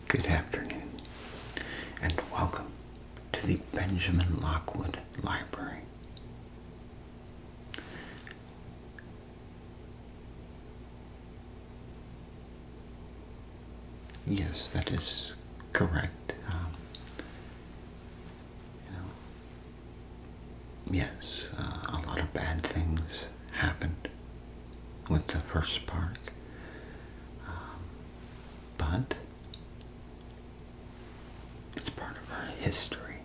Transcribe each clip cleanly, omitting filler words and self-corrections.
Good afternoon, and welcome to the Benjamin Lockwood Library. Yes, that is correct. Yes, a lot of bad things happened with the first park, but it's part of our history.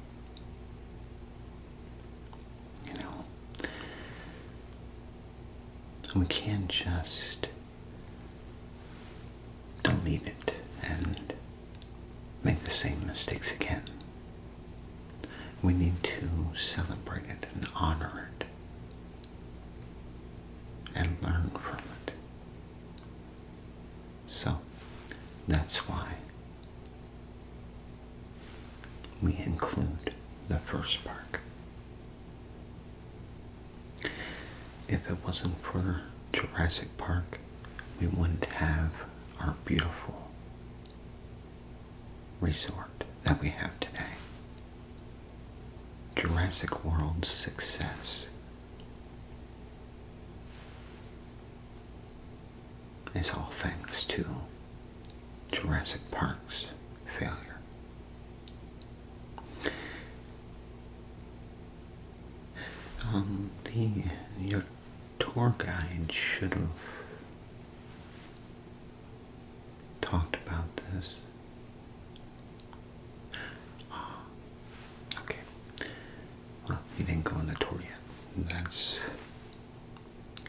We can't just delete it and make the same mistakes again. We need to celebrate it and honor it and learn from it. So that's why we include the first park. If it wasn't for Jurassic Park, we wouldn't have our beautiful resort that we have today. Jurassic World's success is all thanks to Jurassic Park's failure. Your tour guide should have talked about this. Okay. Well, you didn't go on the tour yet. That's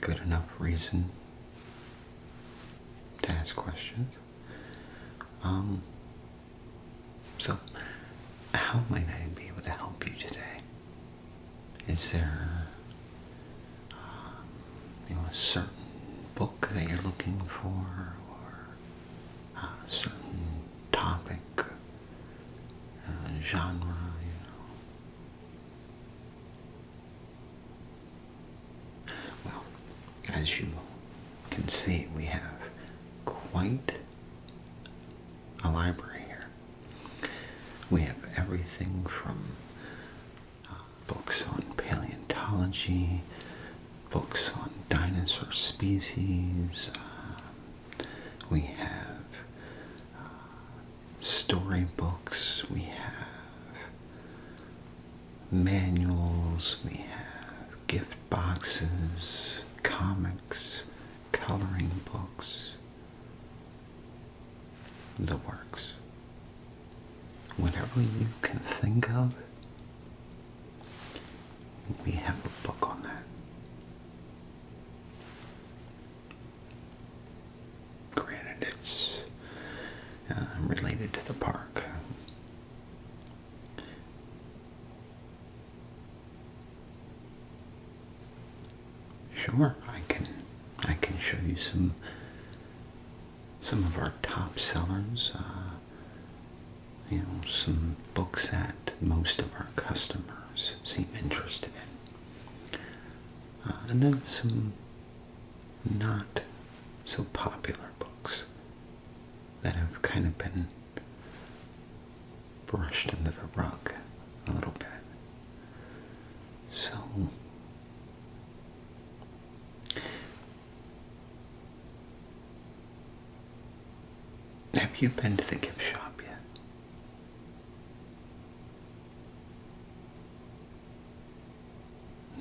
good enough reason to ask questions. So, how might I be able to help you today? Is there a certain book that you're looking for, or a certain topic, genre, Well, as you can see, we have quite a library here. We have everything from books on paleontology, books on dinosaur species. We have storybooks. We have manuals. We have gift boxes, comics, coloring books, the works. Whatever you can think of, we have a book on that. Granted, it's related to the park. Sure, I can show you some of our top sellers. Some books that most of our customers seem interested in. And then some not so popular books that have kind of been brushed under the rug a little bit. So, have you been to the gift shop yet?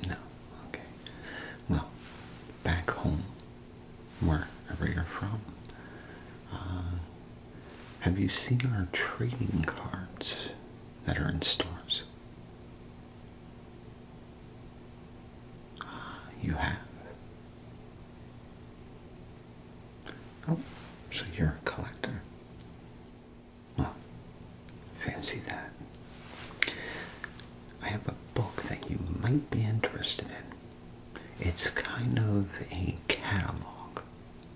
No. Okay. Well, back home, wherever you're from, have you seen our trading cards that are in stores? You have. Oh, so you're a collector. Well, fancy that. I have a book that you might be interested in. It's kind of a catalog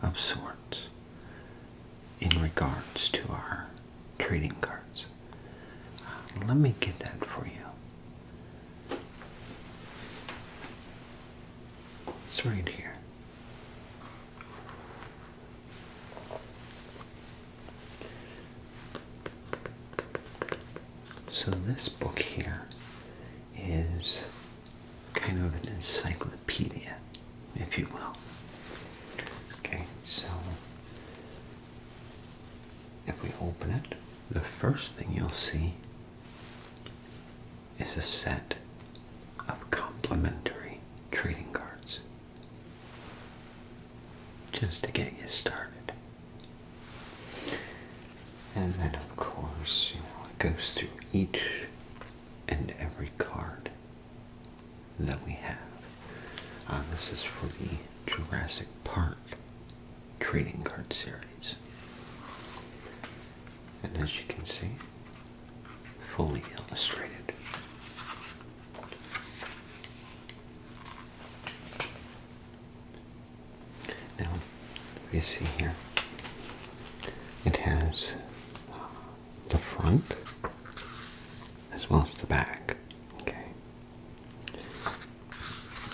of sorts in regards to our trading cards. Let me get that for you. It's right here. So this book here is kind of an encyclopedia, if you will. Okay, so if we open it, the first thing you'll see is a set of complimentary trading cards, just to get you started. And then, of course, it goes through each and every card that we have. This is for the Jurassic Park trading card series. And as you can see, fully illustrated. Now, you see here, it has the front as well as the back. Okay,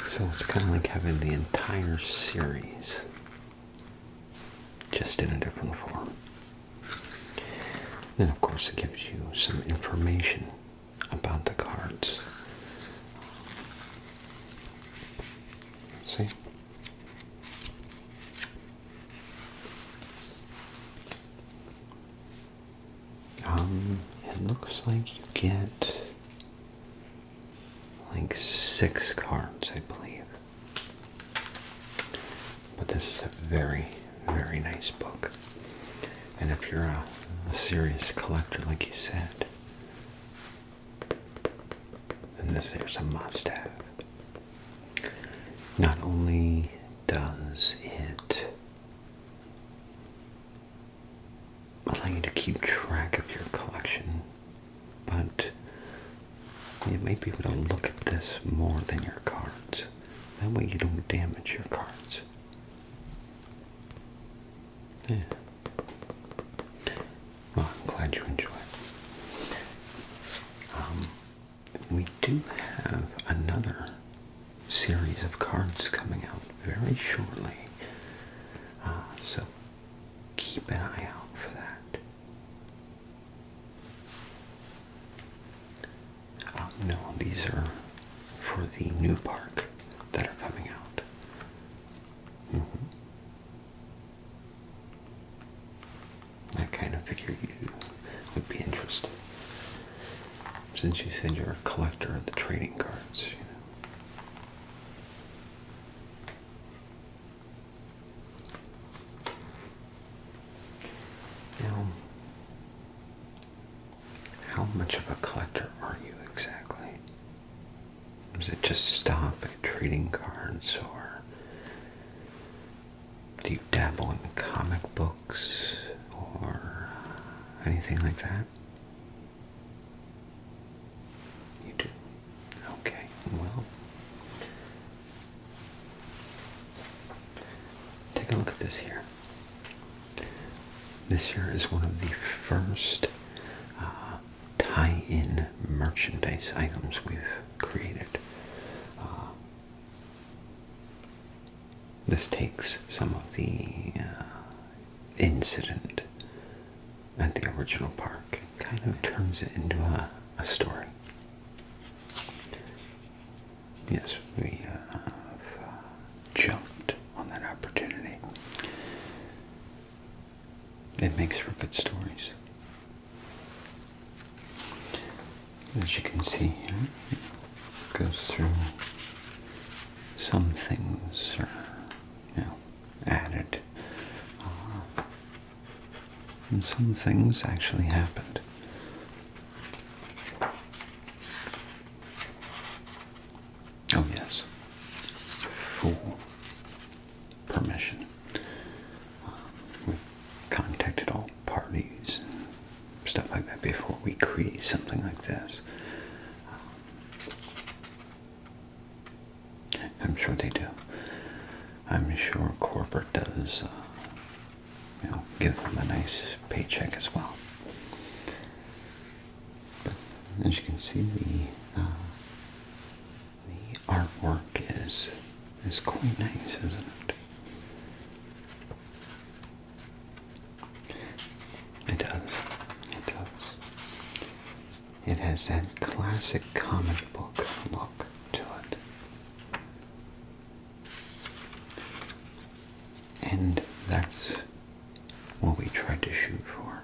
so it's kind of like having the entire series just in a different form. Then, of course, it gives you some information about the cards. Let's see. It looks like you get like 6 cards, I believe. But this is a very, very nice book. And if you're a serious collector, like you said, then this here's a must-have. Not only does it allow you to keep track of your collection, but you might be able to look at this more than your cards. That way you don't damage your cards. Yeah. Well, I'm glad you enjoy it. We do have another series of cards coming out very shortly. So keep an eye out for that. No, these are for the new park that are coming out. I kind of figured you would be interested, since you said you're a collector of the trading cards. Now, how much of a collector are you exactly? Does it just stop at trading cards, or do you dabble in comic books or anything like that? You do? Okay, well, take a look at this here. This here is one of the first tie-in merchandise items we've created. This takes some of the incident at the original park and kind of turns it into a story. Yes, we have jumped on that opportunity. It makes for good stories. As you can see here, it goes through some things are, added. And some things actually happened. Oh yes, full permission. We've contacted all parties and stuff like that before we create something like this. I'm sure they do. I'm sure corporate does, give them a nice paycheck as well. But as you can see, the artwork is quite nice, isn't it? It does. It does. it has that classic comic book look to it. And that's what we tried to shoot for.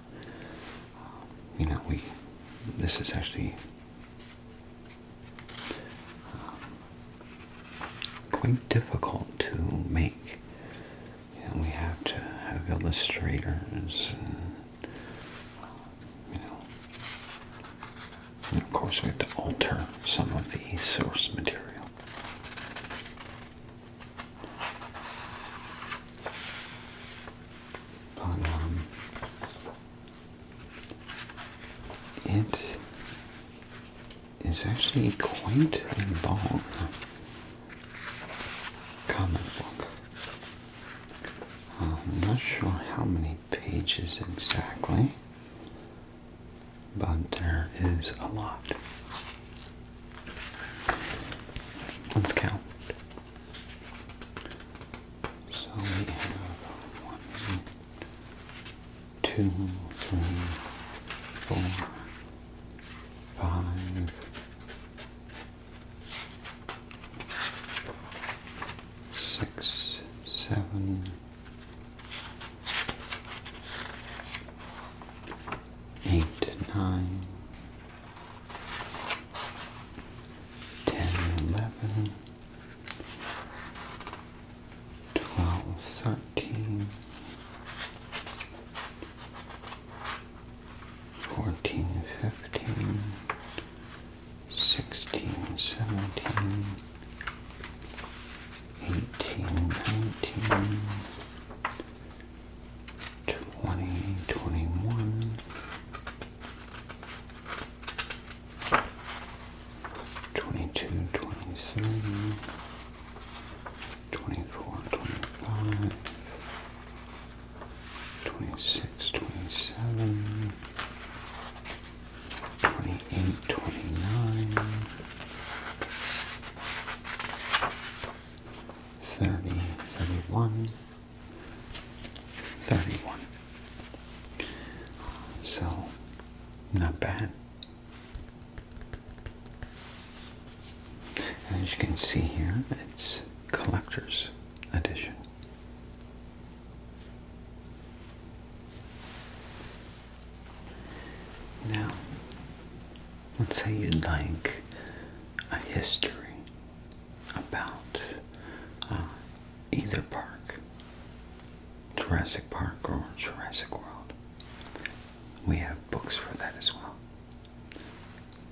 This is actually quite difficult to make. We have to have illustrators and of course we have to alter some of the source material. It is actually quite a long comic book. I'm not sure how many pages exactly, but there is a lot. Let's count. So we have 1, 2, 3, 4, 5, 6, 7, 8, 9, 10, 11, 12, 13, 14, 15, 16, 17, 18, 19, 20, 21, 22, 23, 24, 25, 26, 27, 28, 29, 30, 31, 31. So, not bad. And as you can see here, it's collector's edition. Now, let's say you'd like a history about either park, Jurassic Park or Jurassic World. We have books for that as well.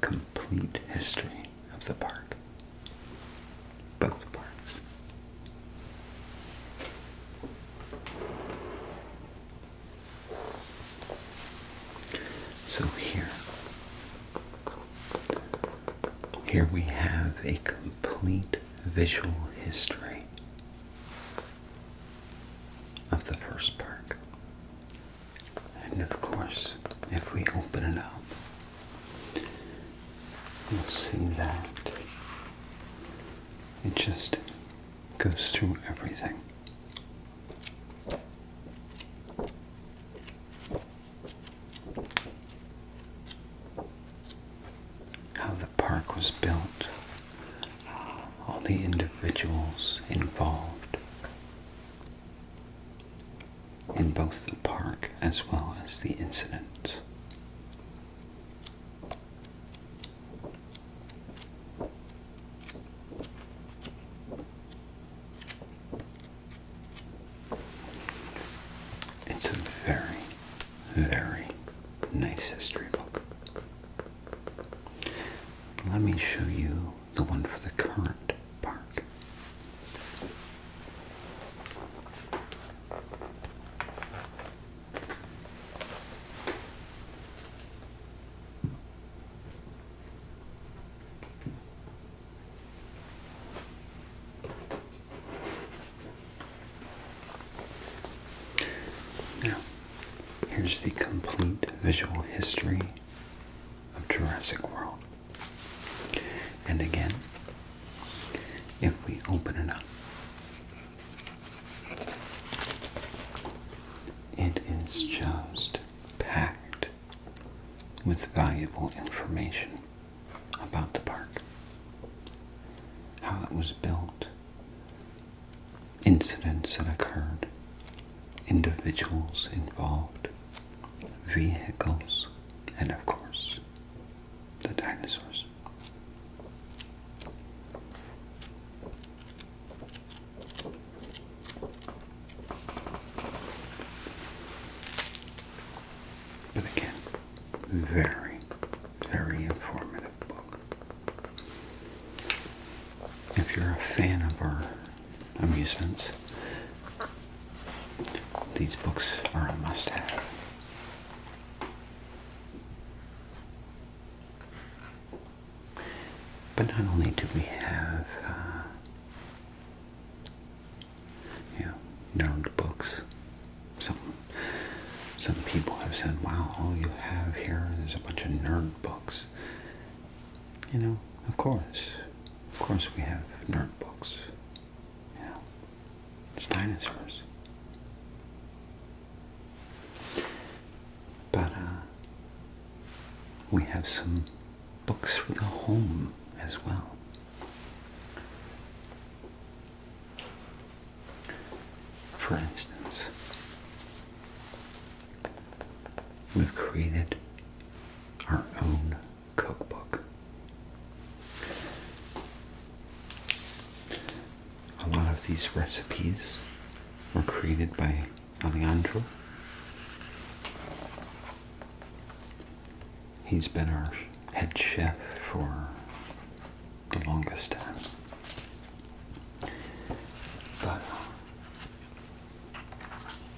Complete history of the park. Both parks. So here we have a complete visual history of the first park. And of course, if we open it up, you'll see that it just goes through everything. How the park was built, all the individuals involved in both the park as well as the incidents. It's a very, very nice history book. Let me show you the one for the current park. Now, here's the complete visual history of Jurassic World. And again, if we open it up, it is just packed with valuable information about the park, how it was built, incidents that occurred, individuals involved, vehicles, and of course, the dinosaurs. But again, very, very informative book. If you're a fan of our amusements, these books are a must-have. But not only do we have, nerd books. Some people have said, wow, all you have here is a bunch of nerd books. Of course we have nerd books. It's dinosaurs. But we have some books for the home as well. For instance, we've created our own cookbook. A lot of these recipes were created by Alejandro. He's been our head chef for the longest time. But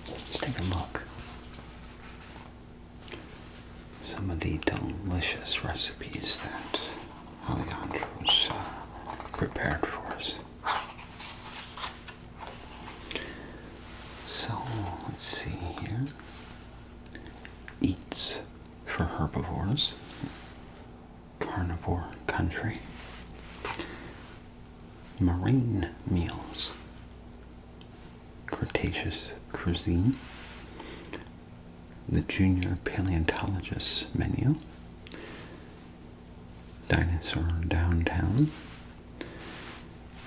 let's take a look. Some of the delicious recipes that Alejandro's prepared for us. So, let's see here. Eats for herbivores. Carnivore country. Marine meals. Cretaceous cuisine. The Junior Paleontologist's menu. Dinosaur Downtown.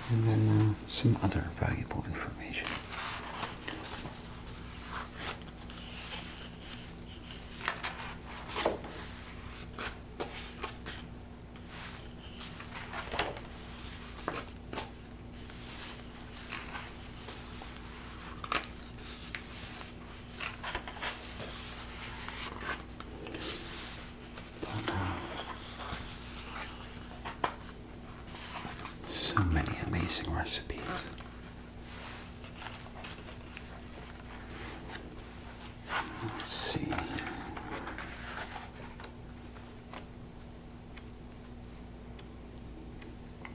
And then some other valuable information. So many amazing recipes. Let's see.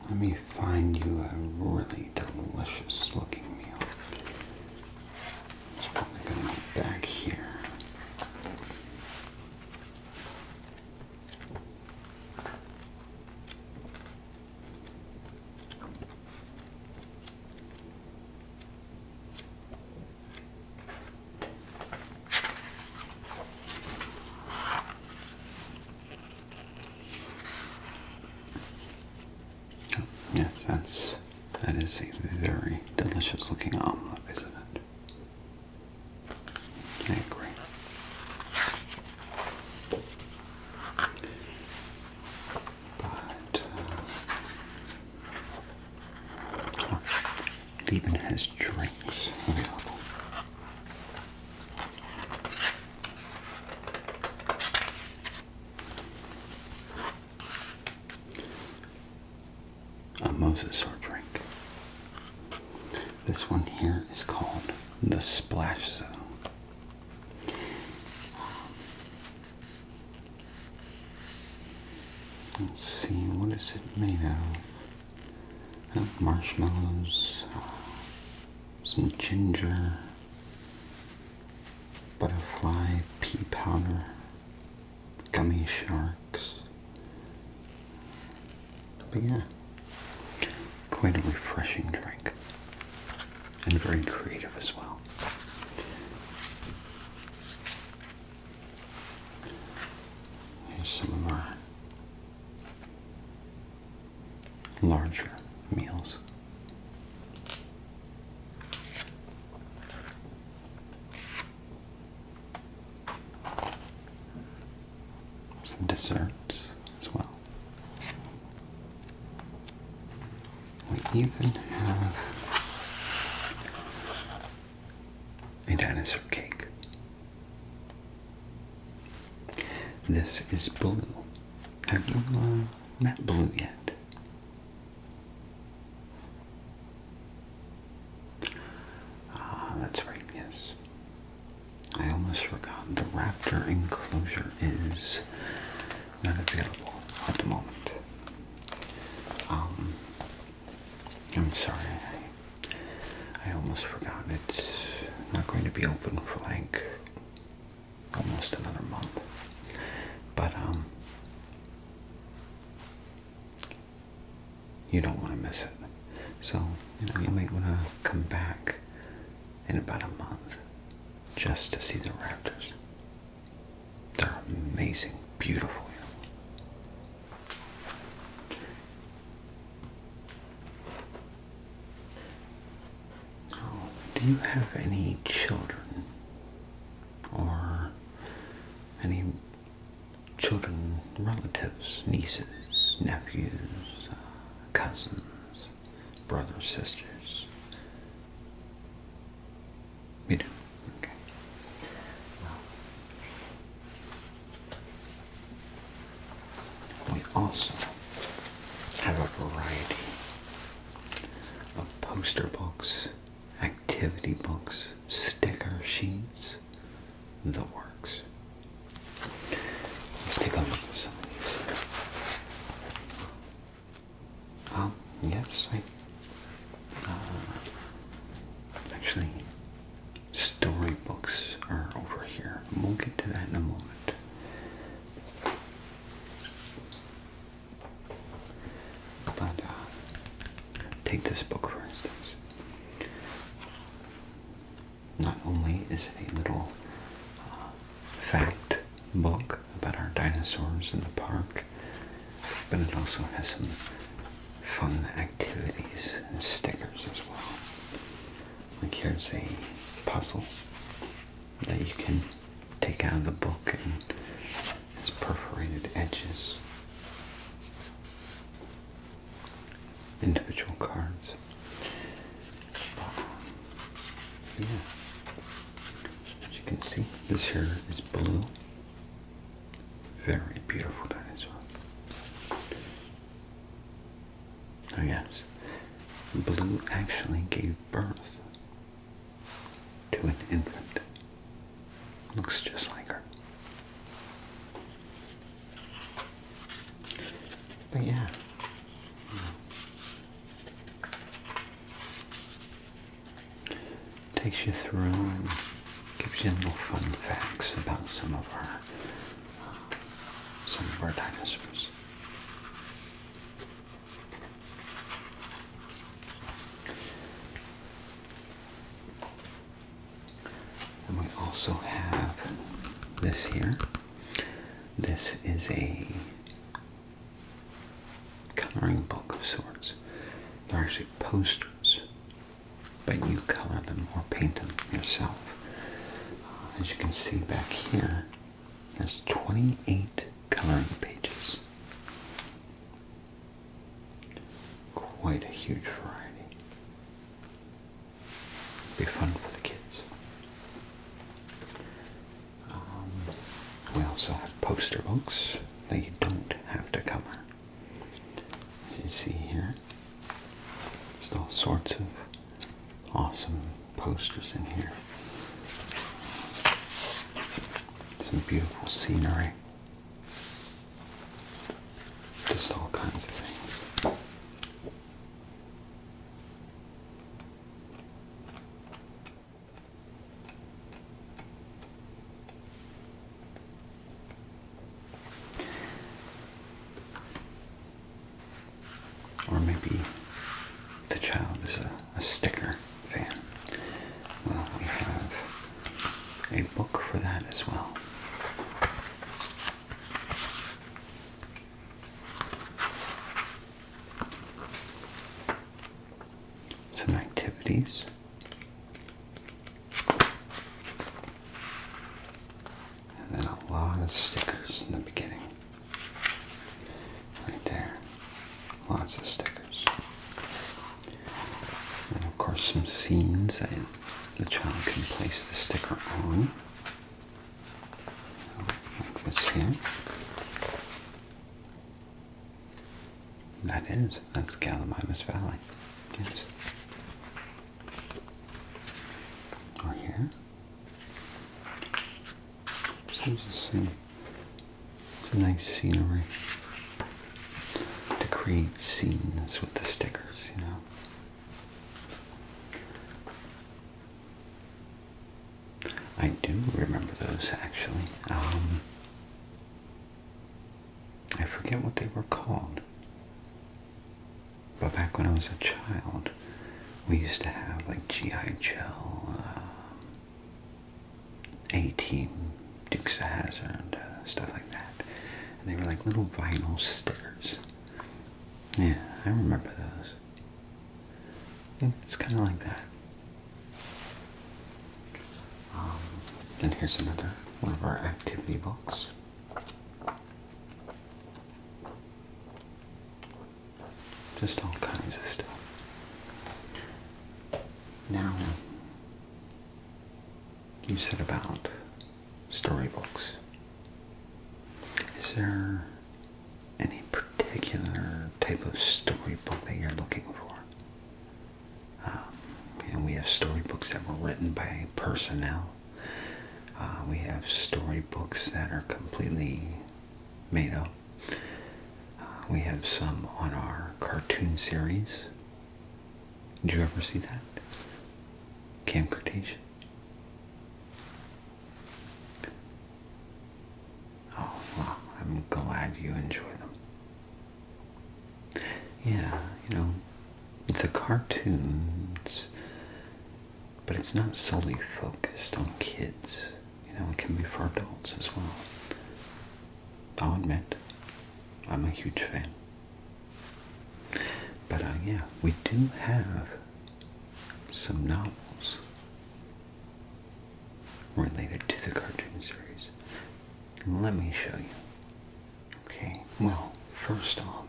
Let me find you a really delicious looking meal. It's probably going to be back here. Yes, that is a very delicious looking omelet, isn't it? I agree. But it even has drinks available. A Moses or drink. This one here is called the Splash Zone. Let's see, what is it made of? Marshmallows, some ginger, butterfly, pea powder, gummy sharks. But yeah, quite a refreshing drink, and very creative as well. Here's some of our larger meals. Some desserts as well. We even have a dinosaur cake. This is Blue. Have you met Blue yet? That's right, yes. I almost forgot. The raptor enclosure is not available at the moment. I'm sorry. I almost forgot. It's not going to be open for like almost another month. But you don't want to miss it. So, you might want to come back in about a month just to see the raptors. They're amazing, beautiful animals. Do you have any children or any children, relatives, nieces, nephews, cousins, brothers, sisters? We do. Okay. Well, we also have a variety of poster books, activity books, sticker sheets, the works. Let's take a look at some of these. Yes, actually, storybooks are over here. We'll get to that in a moment. But take this book, for instance. Not only is it a little fact book about our dinosaurs in the park, but it also has some fun activities and stickers as well. Like here's a puzzle that you can take out of the book and has perforated edges. Individual cards. Yeah. As you can see, this here is Blue. Very beautiful dinosaur. Oh yes, Blue actually gave birth to an infant. Looks just like her. But yeah. Takes you through and gives you little fun facts about some of our dinosaurs. And we also have this here. This is a coloring book of sorts. They're actually posters, but you color them or paint them yourself. As you can see back here, there's 28 coloring pages. Quite a huge variety. Be fun for the kids. We also have poster books that you don't have to color. As you see here, there's all sorts of awesome posters in here. Some beautiful scenery. Just all kinds of things. Or maybe the child is a sticker fan. Well, we have a book for that as well. a lot of stickers in the beginning. Right there. Lots of stickers. And of course some scenes that the child can place the sticker on. Like this here. That's Gallimimus Valley. Yes. Or here. Seems to see. It's a nice scenery to create scenes with the stickers, you know. I do remember those actually. I forget what they were called. But back when I was a child, we used to have like G.I. Joe, A-Team, Dukes of Hazzard, stuff like that. And they were like little vinyl stickers. Yeah, I remember those. It's kind of like that. And here's another one of our activity books. Just all kinds of stuff. Now, you said about storybooks. Is there any particular type of storybook that you're looking for? And we have storybooks that were written by personnel. We have storybooks that are completely made up. We have some on our cartoon series. Did you ever see that? Camp Cretaceous? Oh, well, I'm glad you enjoy them. Yeah, you know, it's a cartoon, but it's not solely focused on kids. You know, it can be for adults as well. I'll admit, I'm a huge fan. But yeah, we do have some novels related to the cartoon series. Let me show you. Okay, well, first off,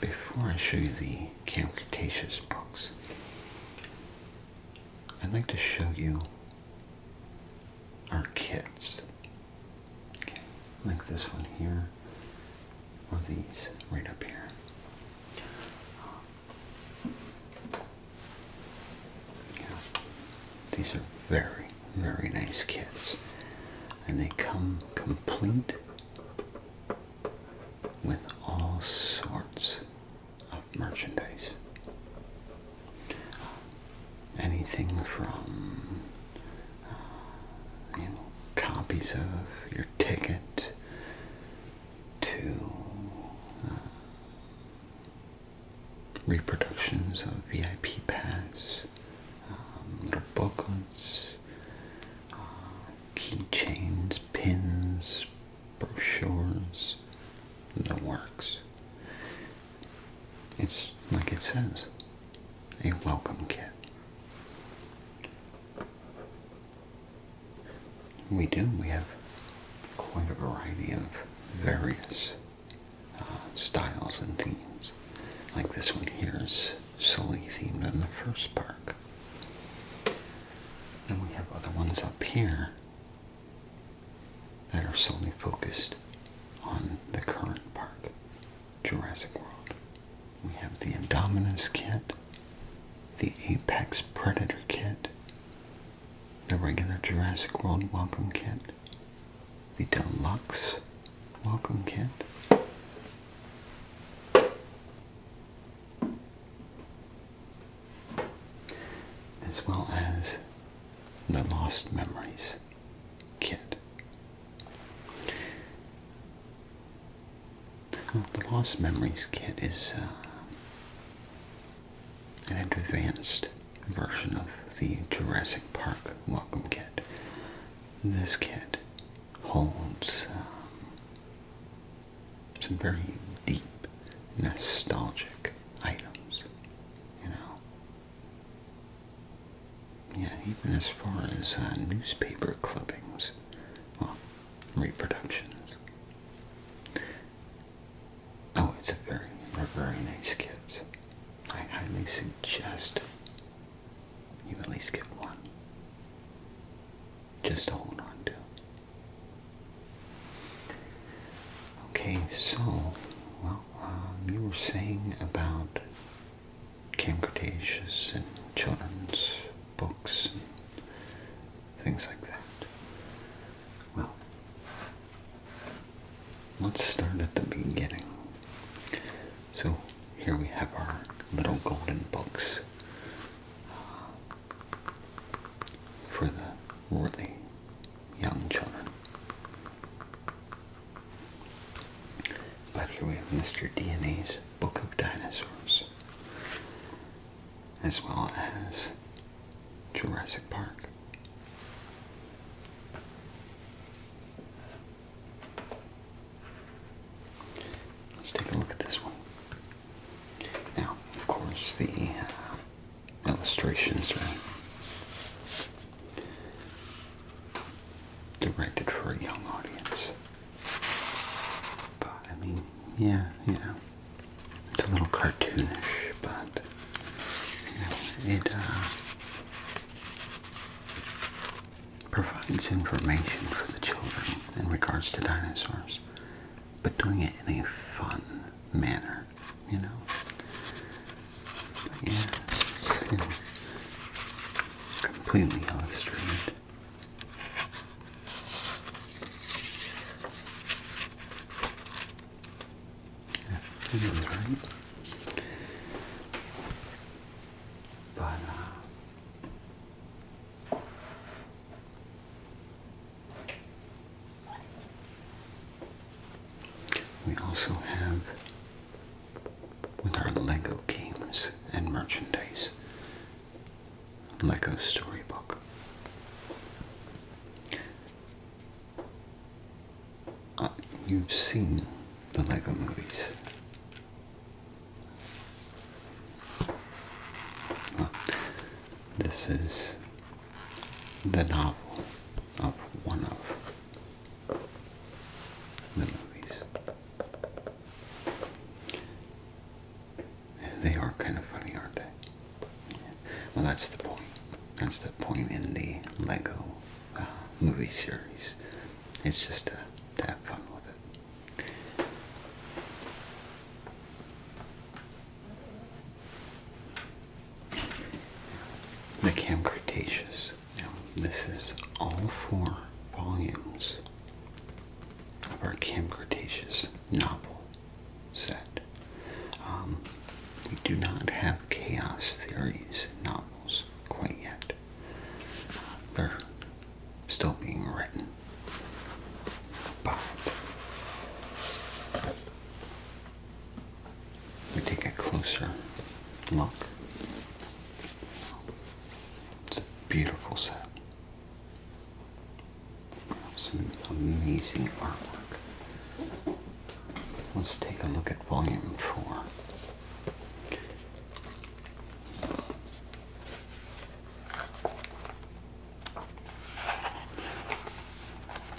before I show you the Camp Cretaceous books, I'd like to show you our kits. Okay, like this one here, or these right up here. These are very, very nice kits, and they come complete with all sorts of merchandise. Anything from copies of your ticket to reproductions of VIP pass, little booklets, keychains, pins, brochures, the works. It's like it says, a welcome kit. We have quite a variety of various styles and themes. Like this one here is solely themed in the first park. And we have other ones up here that are solely focused on the current park, Jurassic World. We have the Indominus kit, the Apex Predator kit, the regular Jurassic World welcome kit, the Deluxe welcome kit, as well as the Lost Memories kit. The Lost Memories kit is an advanced version of the Jurassic Park welcome kit. This kit holds some very deep, nostalgic items, you know. Yeah, even as far as newspaper clippings. Well, reproductions. Oh, they're very nice kits. I highly suggest you at least get one, just to hold on to. Okay, so, well, you were saying about Camp Cretaceous and children's books and things like that. Well, let's start at the beginning. So here we have our little golden books for the really young children. But here we have Mr. DNA's Book of Dinosaurs, as well as Jurassic Park. Let's take a look at this one. Now, of course, the illustrations are directed for a young audience. But, I mean, yeah, it's a little cartoonish, but, it provides information for the children in regards to dinosaurs, but doing it in a fun manner, But yeah, it's completely illustrated. Yeah, it is, right? But, we also have, with our Lego games and merchandise, Lego Storybook. You've seen the Lego movies. Well, this is the novel of one of the movies. They are kind of funny, aren't they? Well, that's the point. That's the point in the Lego movie series. It's just to have fun with it. The Camp Cretaceous. Now, this is all 4 volumes of our Camp Cretaceous novel set. We do not have Chaos Theories novels quite yet. They're still being written. But we take a closer look. It's a beautiful set. Some amazing artwork. Let's take a look at volume 4.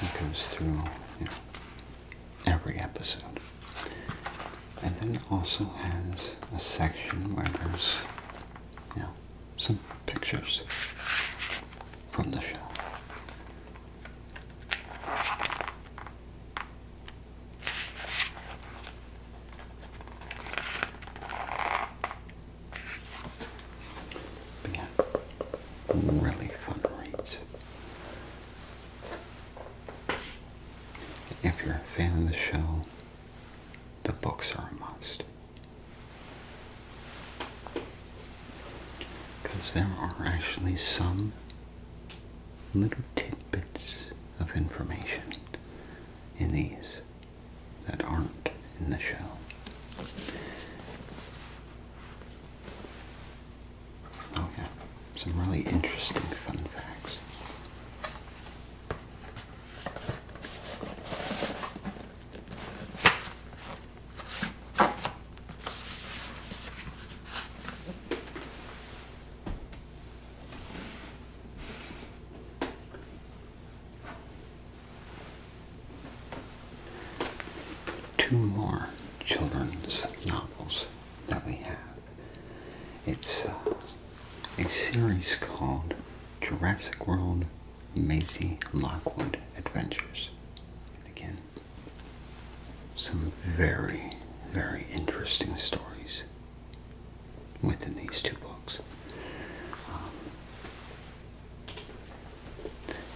It goes through every episode. And then it also has a section where there's some pictures from the show. But yeah, really fun reads. If you're a fan of the show, the books are a must. Because there are actually some little tidbits of information in these that aren't in the show. Oh yeah, some really interesting fun facts. two more children's novels that we have. It's a series called Jurassic World Maisie Lockwood Adventures. And again, some very, very interesting stories within these two books.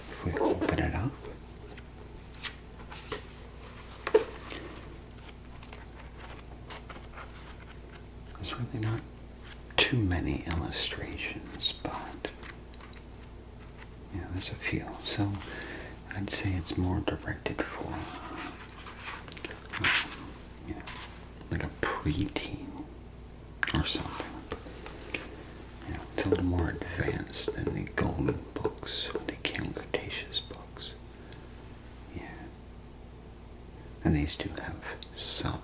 If we open it up, there's really not too many illustrations, but there's a few. So I'd say it's more directed for like a preteen or something. It's a little more advanced than the Golden books or the King Cretaceous books. Yeah. And these do have some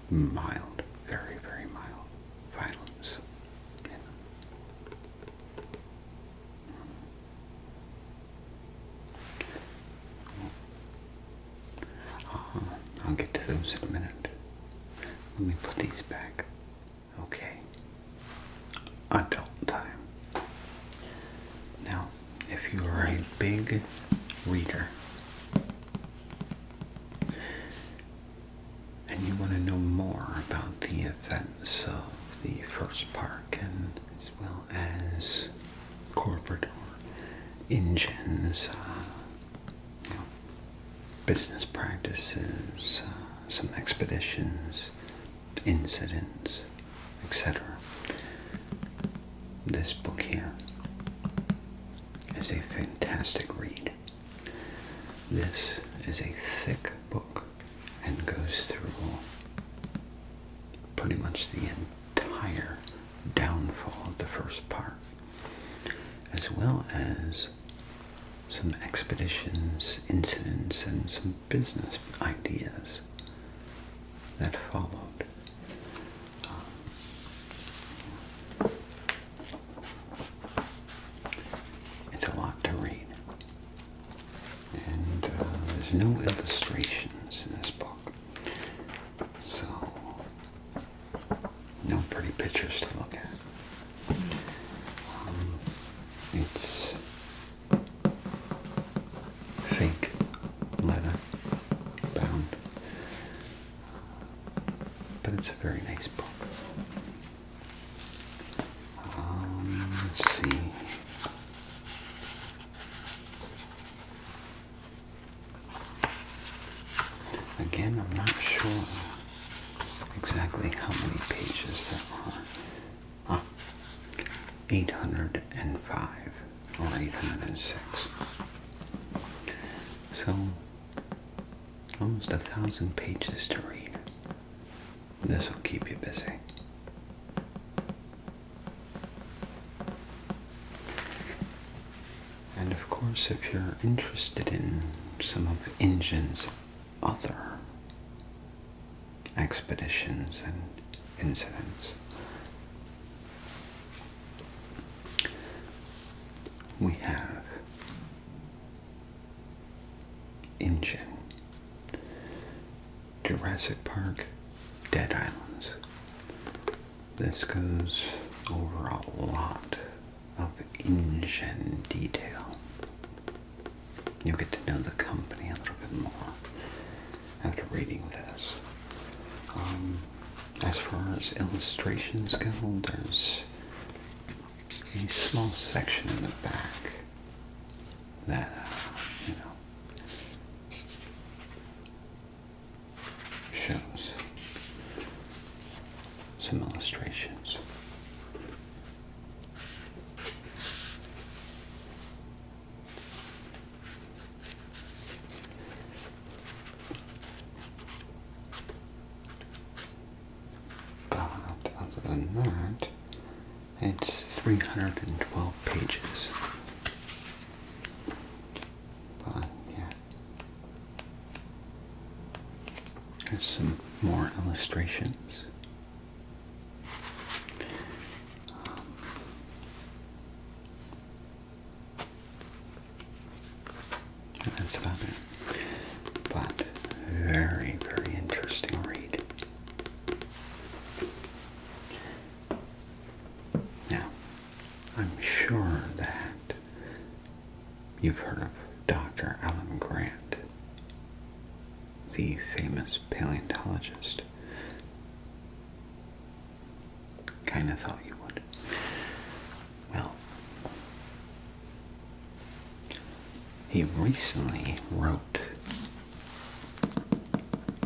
mild, very, very mild violence. I'll get to those in a minute. Let me put these back. Okay. Adult time. Now, if you are a big reader and you want to know more about the events of the first park, and as well as corporate or engines, business practices, some expeditions, incidents, etc. This book here is a fantastic read. This is a thick book and goes through pretty much the entire downfall of the first park, as well as some expeditions, incidents, and some business ideas that followed. It's a lot to read. And there's no illustrations in this book. So, no pretty pictures to look at. It's fake leather bound, but it's a very nice book. Let's see. Again, I'm not sure exactly how many pages there are. 805 or 806. So, almost 1,000 pages to read. This will keep you busy. And of course, if you're interested in some of Injun's other expeditions and incidents, we have Injun, Jurassic Park, Dead Islands. This goes over a lot of Injun detail. You'll get to know the company a little bit more after reading this. As far as illustrations go, there's a small section in the back that, shows some illustrations. But other than that, it's 312 pages. But yeah, there's some more illustrations. That's about it. But very, very you've heard of Dr. Alan Grant, the famous paleontologist. Kind of thought you would. Well, he recently wrote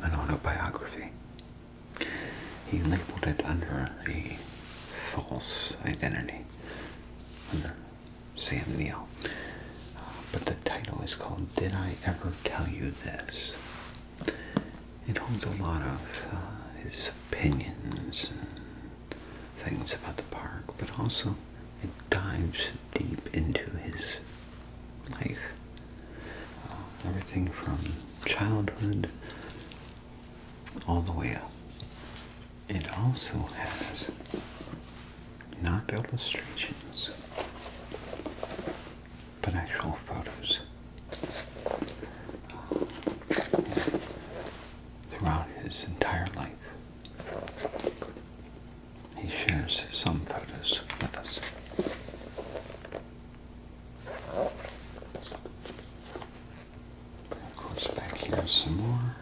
an autobiography. He labeled it under a false identity, under Sam Neill. But the title is called Did I Ever Tell You This? It holds a lot of his opinions and things about the park, but also it dives deep into his life. Everything from childhood all the way up. It also has not illustrations, but actual photos throughout his entire life. He shares some photos with us. Of course, back here some more.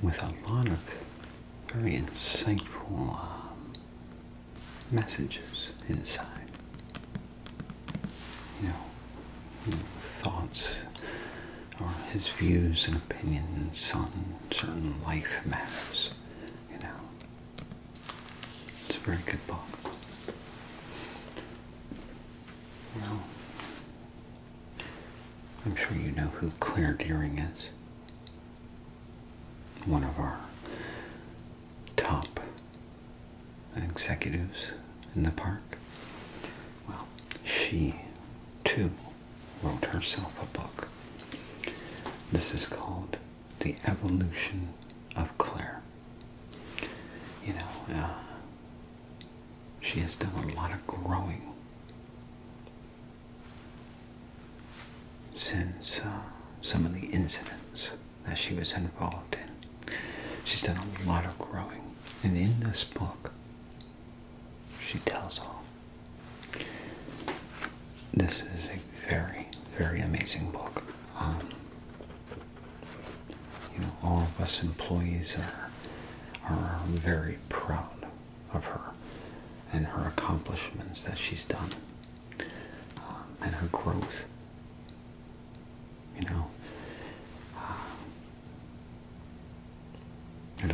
With a lot of very insightful messages inside. You know, thoughts or his views and opinions on certain life matters. You know, it's a very good book. Well, I'm sure you know who Claire Dearing is. One of our top executives in the park. Well, she too wrote herself a book. This is called The Evolution of Claire. You know, she has done a lot of growing since some of the incidents that she was involved in. She's done a lot of growing. And in this book, she tells all. This is a very, very amazing book. You know, all of us employees are very proud of her and her accomplishments that she's done, and her growth. You know, I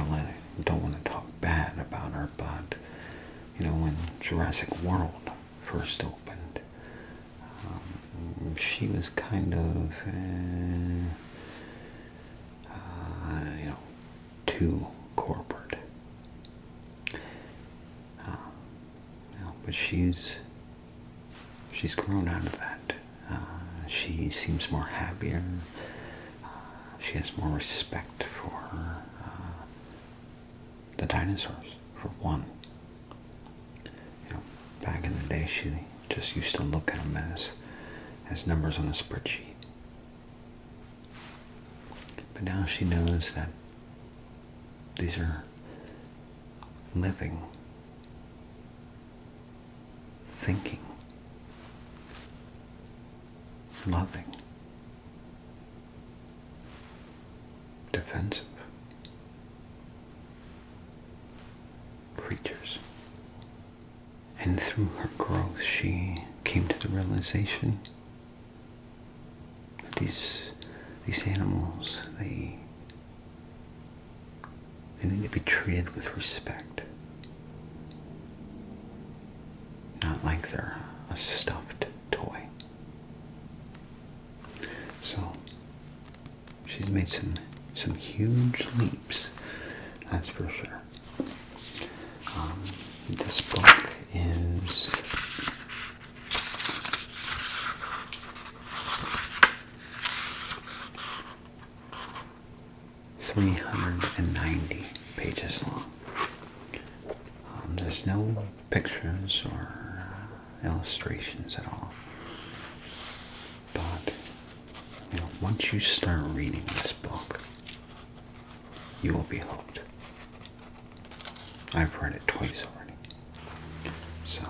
don't want to talk bad about her, but, you know, when Jurassic World first opened, she was kind of, you know, too corporate. You know, but she's grown out of that. She seems more happier. She has more respect for the dinosaurs, for one. You know, back in the day, she just used to look at them as numbers on a spreadsheet. But now she knows that these are living, thinking, loving, defensive creatures. And through her growth, she came to the realization that these animals, they need to be treated with respect. Not like they're a stuffed toy. So she's made some huge leaps, that's for sure. This book is .390 pages long. or illustrations at all. But, once you start reading this book, you will be hooked. I've read it twice already. So,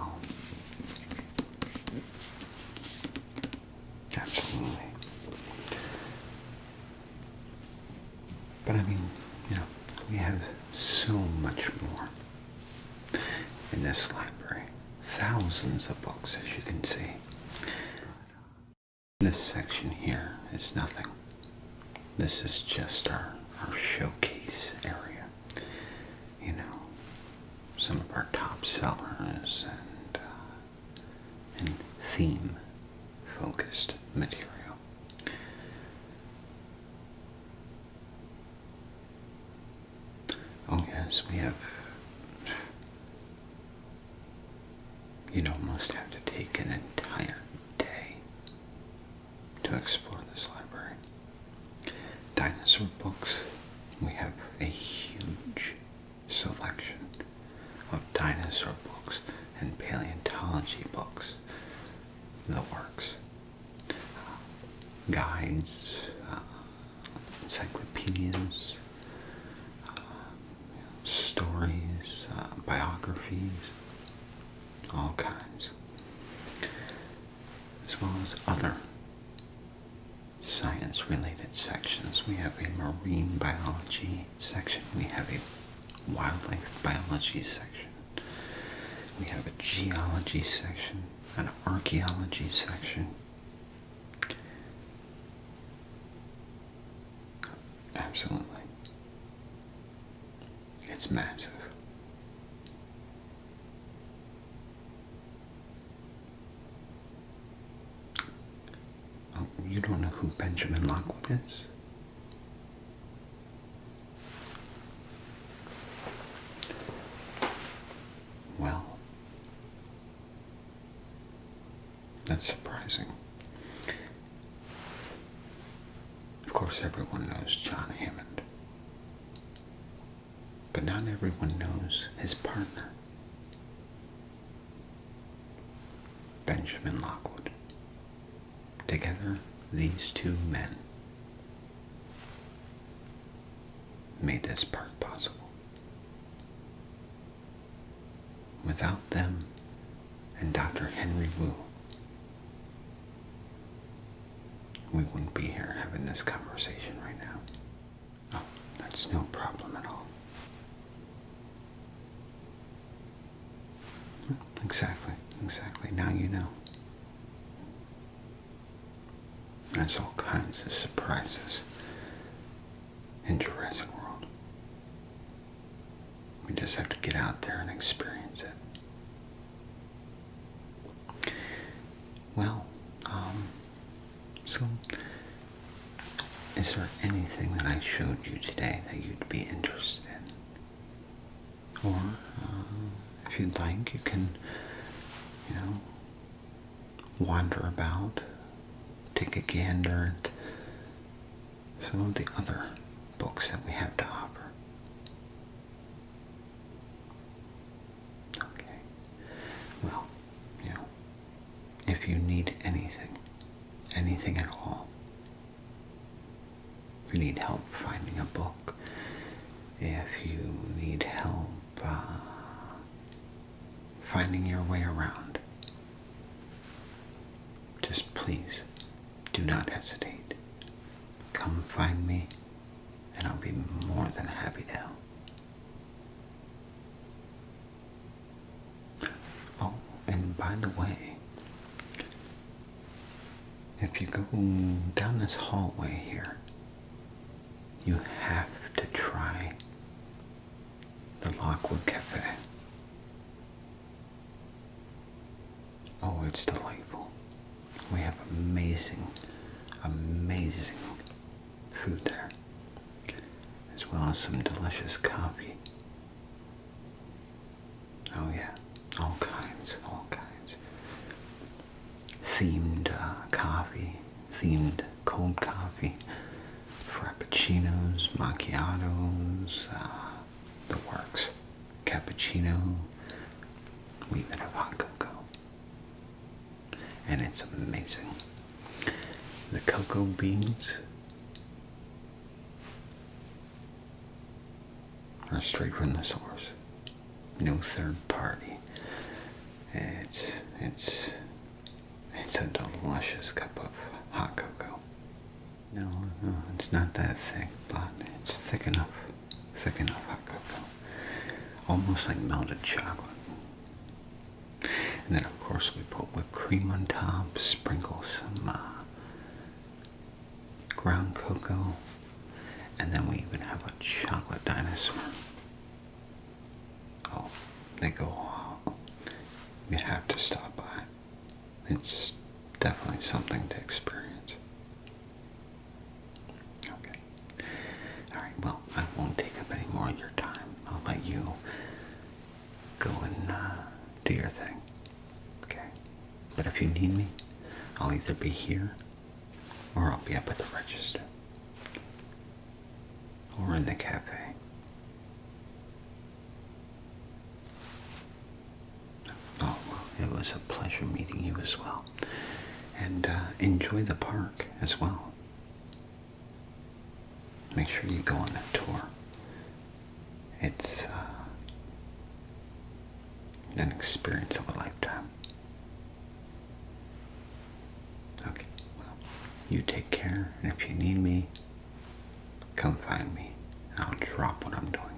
absolutely. But we have so much more in this library. Thousands of books, as you can see. This section here is nothing. This is just our showcase area. Some of our top sellers and theme-focused material. Oh yes, we have. You'd almost have to take an entire day to explore this library. Dinosaur books, we have a huge selection of dinosaur books and paleontology books, the works. Guides, encyclopedias, stories, biographies, all kinds, as well as other science-related sections. We have a marine biology section. We have a wildlife biology section. We have a geology section, an archaeology section. Absolutely. It's massive. Oh, you don't know who Benjamin Lockwood is? Well, that's surprising. Of course, everyone knows John Hammond. But not everyone knows his partner, Benjamin Lockwood. Together, these two men made this part possible. Without them and Dr. Henry Wu, we wouldn't be here having this conversation right now. Oh, that's no problem at all. Exactly. Now you know. There's all kinds of surprises in Jurassic World. We just have to get out there and experience it. Well, so is there anything that I showed you today that you'd be interested in? Or, if you'd like, you can, wander about, take a gander at some of the other books that we have to offer. Okay. Well, if you need anything at all, if you need help finding a book, if you need help finding your way around, just please do not hesitate. Come find me, and I'll be more than happy to help. Oh, and by the way, if you go down this hallway here, you have to try the Lockwood Cafe. Oh, it's delightful. We have amazing food there, as well as some delicious coffee. Oh yeah, all kinds. Themed coffee, themed cold coffee, frappuccinos, macchiatos, the works. Cappuccino, we even have hot cocoa. And it's amazing. The cocoa beans are straight from the source. No third party. It's a delicious cup of hot cocoa. No, it's not that thick, but it's thick enough hot cocoa. Almost like melted chocolate. And then of course we put whipped cream on top, sprinkle some ground cocoa, and then we even have a chocolate dinosaur. Oh, they go all. You have to stop by. It's definitely something to experience. Okay. Alright, well, I won't take up any more of your time. I'll let you go and do your thing. Okay? But if you need me, I'll either be here or I'll be up at the register. Or in the cafe. Oh, well, it was a pleasure meeting you as well. And enjoy the park as well. Make sure you go on that tour. It's an experience of a lifetime. Okay, well, you take care, and if you need me, come find me. I'll drop what I'm doing.